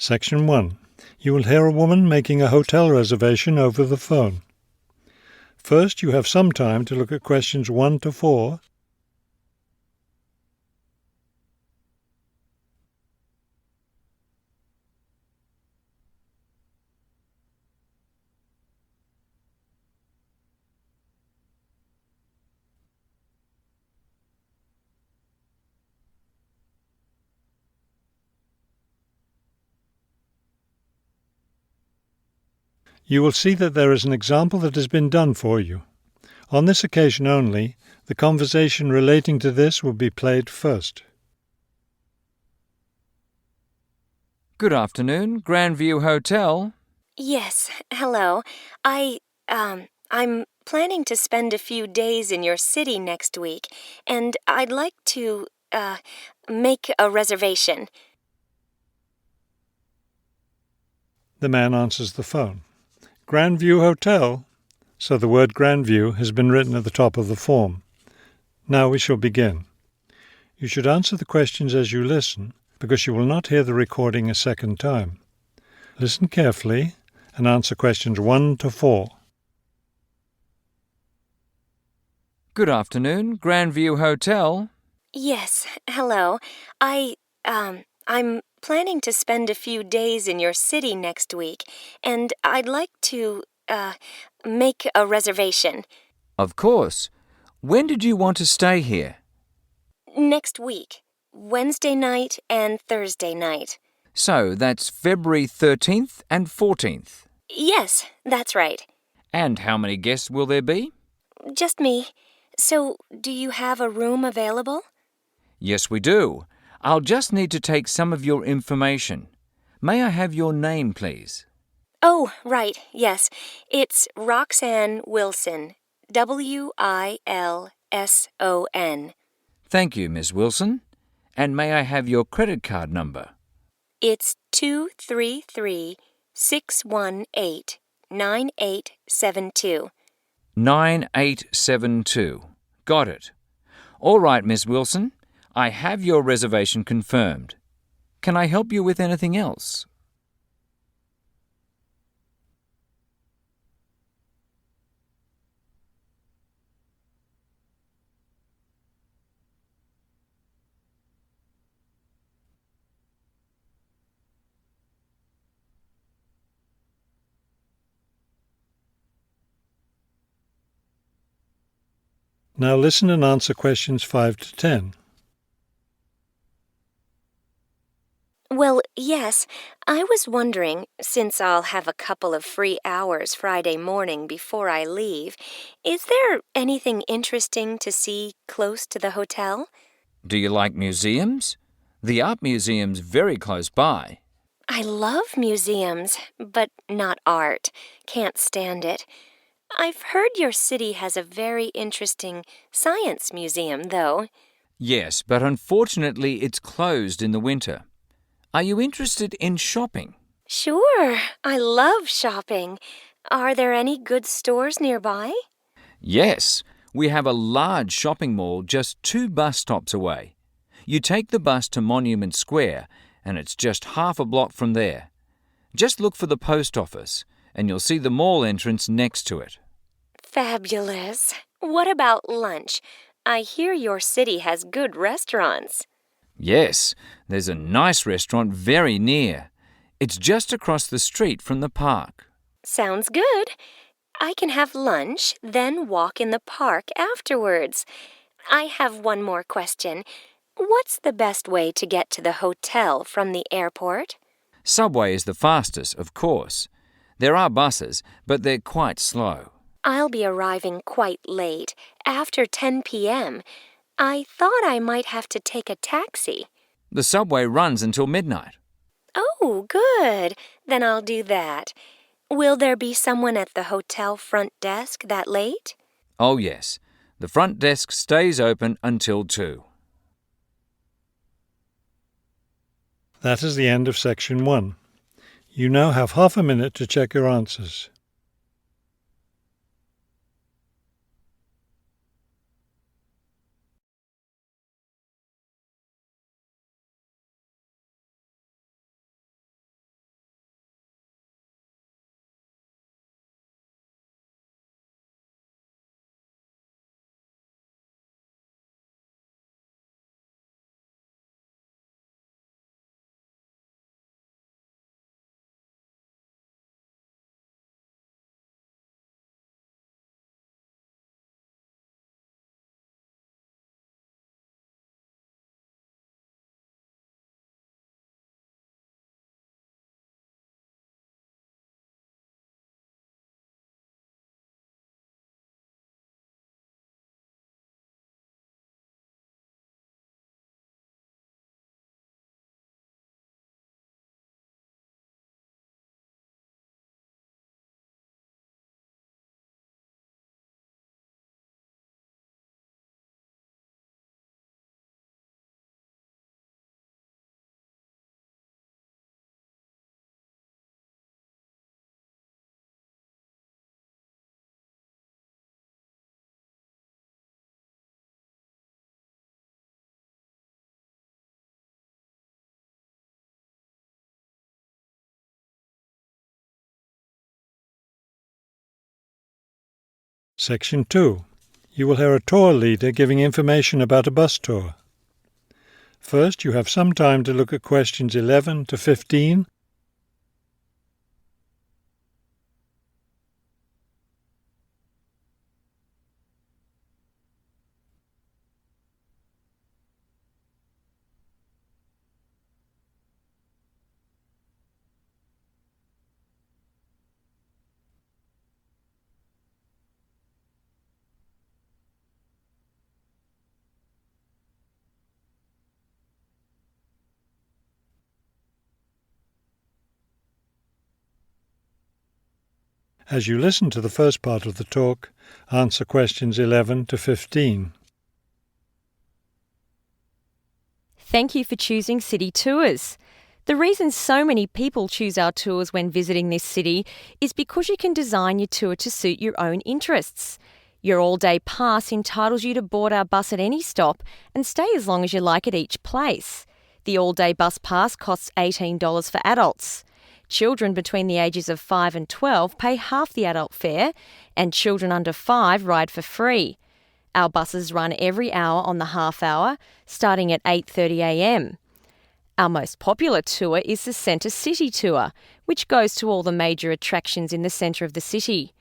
Section 1. You will hear a woman making a hotel reservation over the phone. First, you have some time to look at questions 1 to 4. You will see that there is an example that has been done for you. On this occasion only, the conversation relating to this will be played first. Good afternoon, Grandview Hotel. Yes, hello. I'm planning to spend a few days in your city next week, and I'd like to, make a reservation. The man answers the phone. Grandview Hotel? So the word Grandview has been written at the top of the form. Now we shall begin. You should answer the questions as you listen, because you will not hear the recording a second time. Listen carefully and answer questions 1 to 4. Good afternoon, Grandview Hotel. Yes, hello. I'm planning to spend a few days in your city next week, and I'd like to, make a reservation. Of course. When did you want to stay here? Next week, Wednesday night and Thursday night. So that's February 13th and 14th. Yes, that's right. And how many guests will there be? Just me. So, do you have a room available? Yes, we do. I'll just need to take some of your information. May I have your name, please? Oh, right, yes. It's Roxanne Wilson. Wilson. Thank you, Miss Wilson. And may I have your credit card number? It's 233-618-9872. 9872. Got it. All right, Miss Wilson. I have your reservation confirmed. Can I help you with anything else? Now listen and answer questions 5 to 10. Well, yes. I was wondering, since I'll have a couple of free hours Friday morning before I leave, is there anything interesting to see close to the hotel? Do you like museums? The art museum's very close by. I love museums, but not art. Can't stand it. I've heard your city has a very interesting science museum, though. Yes, but unfortunately it's closed in the winter. Are you interested in shopping? Sure, I love shopping. Are there any good stores nearby? Yes, we have a large shopping mall just 2 bus stops away. You take the bus to Monument Square, and it's just half a block from there. Just look for the post office, and you'll see the mall entrance next to it. Fabulous. What about lunch? I hear your city has good restaurants. Yes, there's a nice restaurant very near. It's just across the street from the park. Sounds good. I can have lunch, then walk in the park afterwards. I have one more question. What's the best way to get to the hotel from the airport? Subway is the fastest, of course. There are buses, but they're quite slow. I'll be arriving quite late, after 10 p.m. I thought I might have to take a taxi. The subway runs until midnight. Oh, good. Then I'll do that. Will there be someone at the hotel front desk that late? Oh, yes. The front desk stays open until 2. That is the end of section 1. You now have half a minute to check your answers. Section 2. You will hear a tour leader giving information about a bus tour. First, you have some time to look at questions 11 to 15. As you listen to the first part of the talk, answer questions 11 to 15. Thank you for choosing City Tours. The reason so many people choose our tours when visiting this city is because you can design your tour to suit your own interests. Your all-day pass entitles you to board our bus at any stop and stay as long as you like at each place. The all-day bus pass costs $18 for adults. Children between the ages of 5 and 12 pay half the adult fare, and children under 5 ride for free. Our buses run every hour on the half hour, starting at 8:30 a.m. Our most popular tour is the Centre City Tour, which goes to all the major attractions in the centre of the city.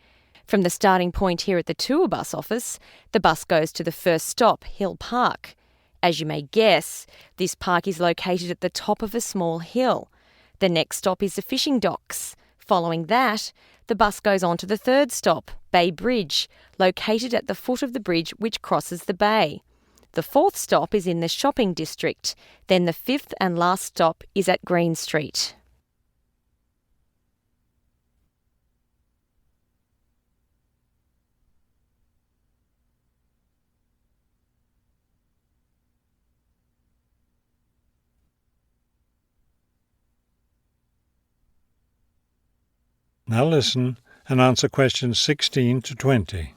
From the starting point here at the tour bus office, the bus goes to the first stop, Hill Park. As you may guess, this park is located at the top of a small hill. The next stop is the fishing docks. Following that, the bus goes on to the third stop, Bay Bridge, located at the foot of the bridge which crosses the bay. The fourth stop is in the shopping district. Then the fifth and last stop is at Green Street. Now listen and answer questions 16 to 20.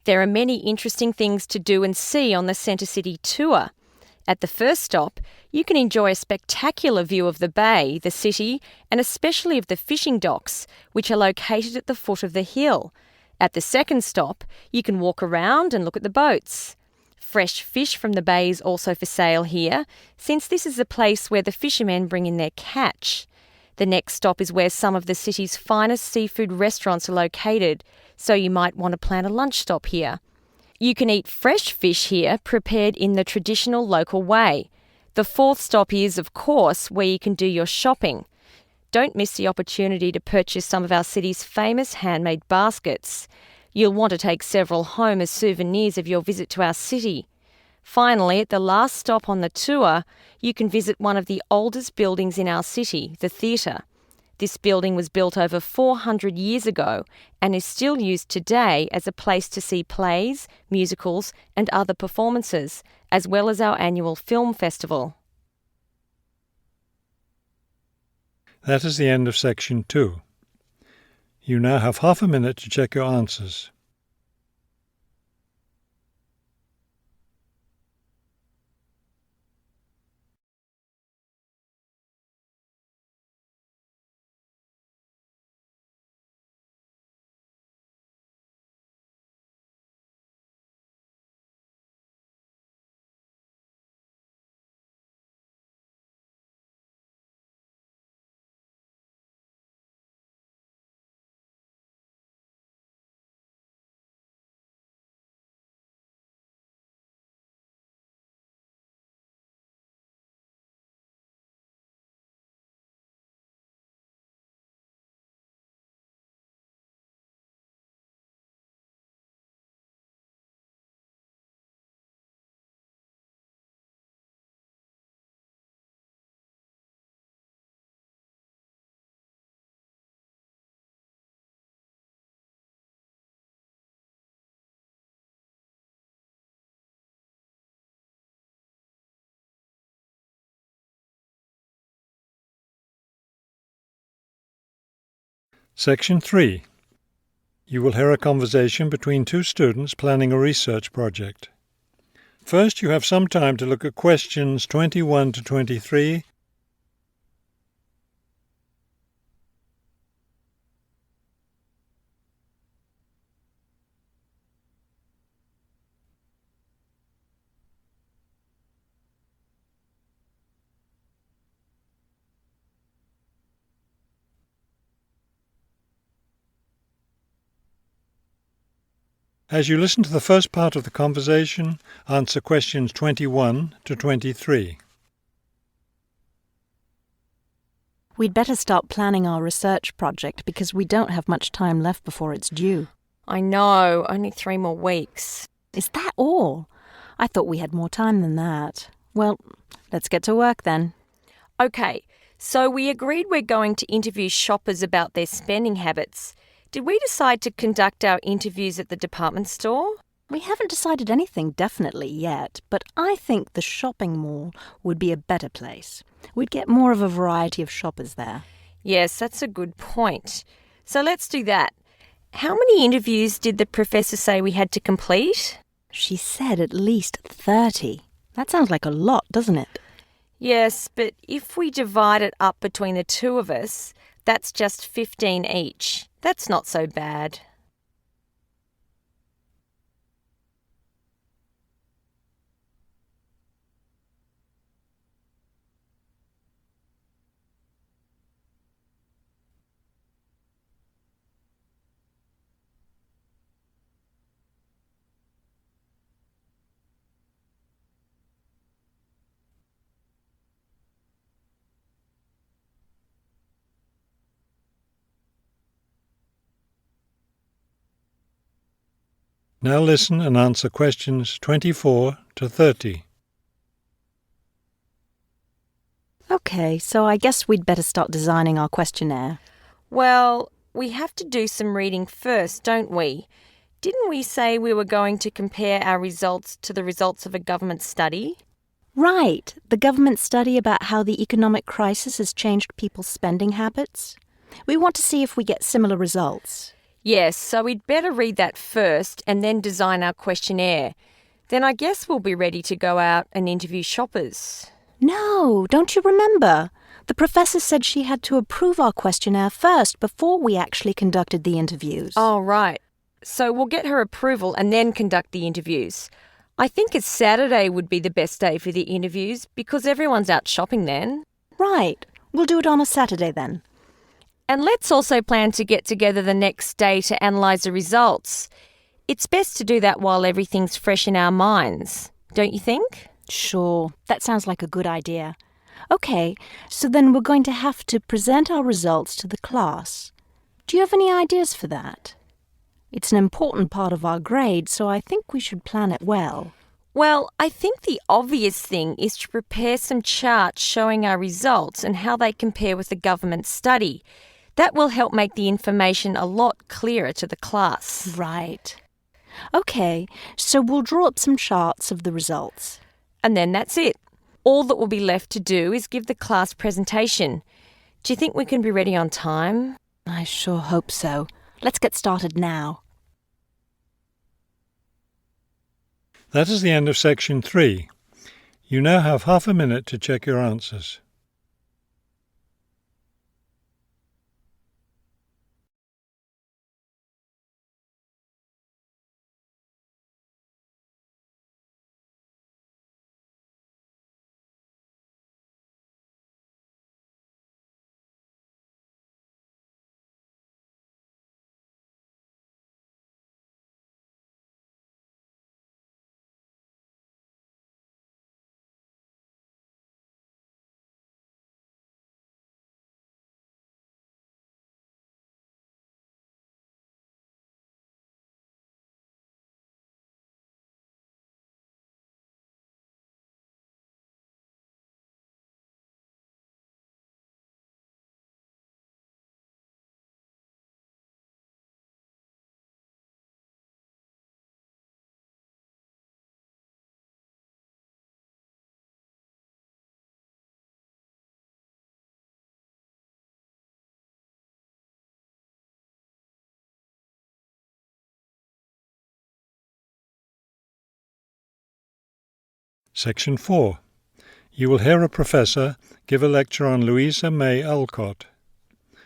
There are many interesting things to do and see on the Centre City Tour. At the first stop, you can enjoy a spectacular view of the bay, the city, and especially of the fishing docks, which are located at the foot of the hill. At the second stop, you can walk around and look at the boats. Fresh fish from the bay is also for sale here, since this is the place where the fishermen bring in their catch. The next stop is where some of the city's finest seafood restaurants are located, so you might want to plan a lunch stop here. You can eat fresh fish here, prepared in the traditional local way. The fourth stop is, of course, where you can do your shopping. Don't miss the opportunity to purchase some of our city's famous handmade baskets. You'll want to take several home as souvenirs of your visit to our city. Finally, at the last stop on the tour, you can visit one of the oldest buildings in our city, the theatre. This building was built over 400 years ago and is still used today as a place to see plays, musicals and other performances, as well as our annual film festival. That is the end of section 2. You now have half a minute to check your answers. Section 3. You will hear a conversation between two students planning a research project. First, you have some time to look at questions 21 to 23, As you listen to the first part of the conversation, answer questions 21 to 23. We'd better start planning our research project because we don't have much time left before it's due. I know, only 3 more weeks. Is that all? I thought we had more time than that. Well, let's get to work then. Okay, so we agreed we're going to interview shoppers about their spending habits. Did we decide to conduct our interviews at the department store? We haven't decided anything definitely yet, but I think the shopping mall would be a better place. We'd get more of a variety of shoppers there. Yes, that's a good point. So let's do that. How many interviews did the professor say we had to complete? She said at least 30. That sounds like a lot, doesn't it? Yes, but if we divide it up between the 2 of us, that's just 15 each. That's not so bad. Now listen and answer questions 24 to 30. Okay, so I guess we'd better start designing our questionnaire. Well, we have to do some reading first, don't we? Didn't we say we were going to compare our results to the results of a government study? Right, the government study about how the economic crisis has changed people's spending habits. We want to see if we get similar results. Yes, so we'd better read that first and then design our questionnaire. Then I guess we'll be ready to go out and interview shoppers. No, don't you remember? The professor said she had to approve our questionnaire first before we actually conducted the interviews. Oh, right. So we'll get her approval and then conduct the interviews. I think a Saturday would be the best day for the interviews because everyone's out shopping then. Right, we'll do it on a Saturday then. And let's also plan to get together the next day to analyse the results. It's best to do that while everything's fresh in our minds, don't you think? Sure, that sounds like a good idea. Okay, so then we're going to have to present our results to the class. Do you have any ideas for that? It's an important part of our grade, so I think we should plan it well. Well, I think the obvious thing is to prepare some charts showing our results and how they compare with the government study. That will help make the information a lot clearer to the class. Right. Okay, so we'll draw up some charts of the results. And then that's it. All that will be left to do is give the class presentation. Do you think we can be ready on time? I sure hope so. Let's get started now. That is the end of section 3. You now have half a minute to check your answers. Section 4. You will hear a professor give a lecture on Louisa May Alcott.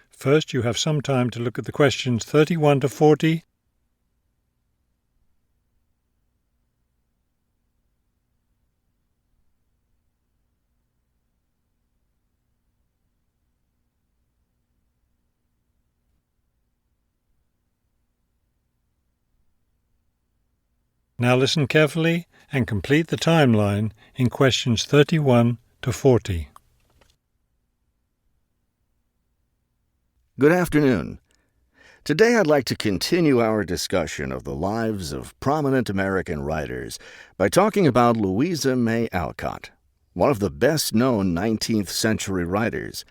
First, you have some time to look at the questions 31 to 40. Now listen carefully and complete the timeline in questions 31 to 40. Good afternoon. Today I'd like to continue our discussion of the lives of prominent American writers by talking about Louisa May Alcott, one of the best-known 19th century writers.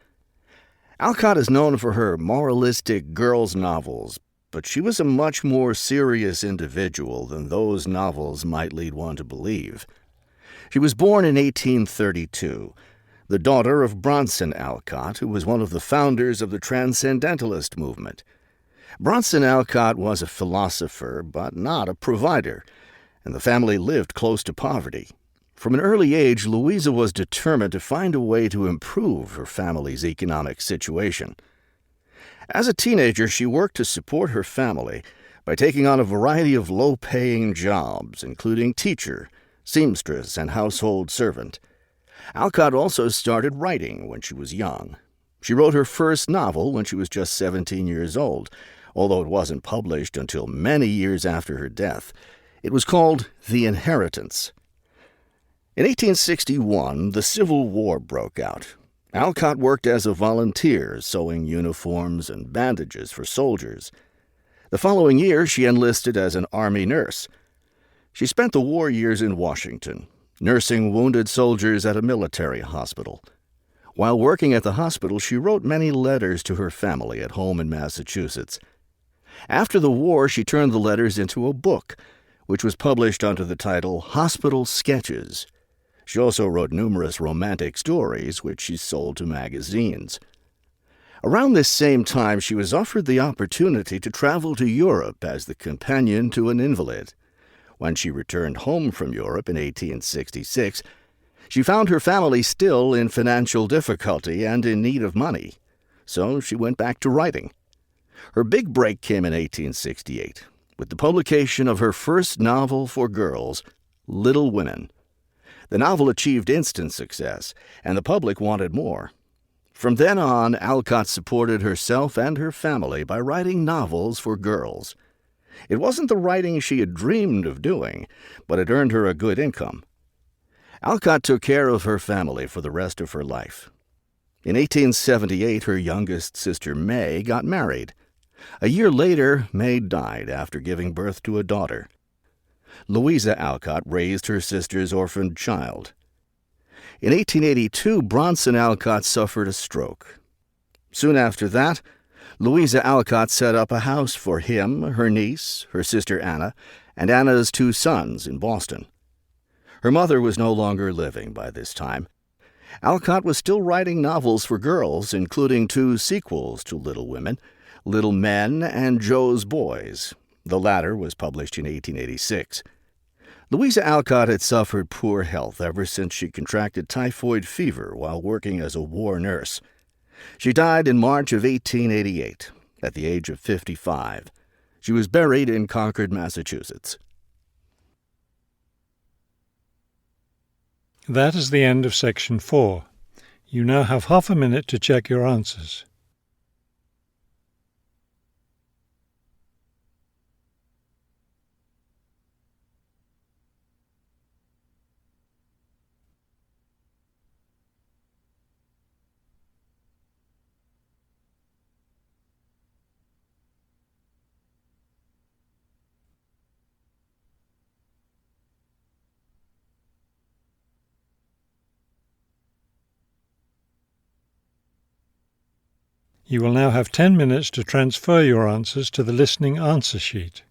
Alcott is known for her moralistic girls' novels, but she was a much more serious individual than those novels might lead one to believe. She was born in 1832, the daughter of Bronson Alcott, who was one of the founders of the Transcendentalist movement. Bronson Alcott was a philosopher, but not a provider, and the family lived close to poverty. From an early age, Louisa was determined to find a way to improve her family's economic situation. As a teenager, she worked to support her family by taking on a variety of low-paying jobs, including teacher, seamstress, and household servant. Alcott also started writing when she was young. She wrote her first novel when she was just 17 years old, although it wasn't published until many years after her death. It was called The Inheritance. In 1861, the Civil War broke out. Alcott worked as a volunteer, sewing uniforms and bandages for soldiers. The following year, she enlisted as an Army nurse. She spent the war years in Washington, nursing wounded soldiers at a military hospital. While working at the hospital, she wrote many letters to her family at home in Massachusetts. After the war, she turned the letters into a book, which was published under the title Hospital Sketches. She also wrote numerous romantic stories, which she sold to magazines. Around this same time, she was offered the opportunity to travel to Europe as the companion to an invalid. When she returned home from Europe in 1866, she found her family still in financial difficulty and in need of money, so she went back to writing. Her big break came in 1868, with the publication of her first novel for girls, Little Women. The novel achieved instant success, and the public wanted more. From then on, Alcott supported herself and her family by writing novels for girls. It wasn't the writing she had dreamed of doing, but it earned her a good income. Alcott took care of her family for the rest of her life. In 1878, her youngest sister May got married. A year later, May died after giving birth to a daughter. Louisa Alcott raised her sister's orphaned child. In 1882, Bronson Alcott suffered a stroke. Soon after that, Louisa Alcott set up a house for him, her niece, her sister Anna, and Anna's 2 sons in Boston. Her mother was no longer living by this time. Alcott was still writing novels for girls, including 2 sequels to Little Women, Little Men and Joe's Boys. The latter was published in 1886. Louisa Alcott had suffered poor health ever since she contracted typhoid fever while working as a war nurse. She died in March of 1888, at the age of 55. She was buried in Concord, Massachusetts. That is the end of section 4. You now have half a minute to check your answers. You will now have 10 minutes to transfer your answers to the listening answer sheet.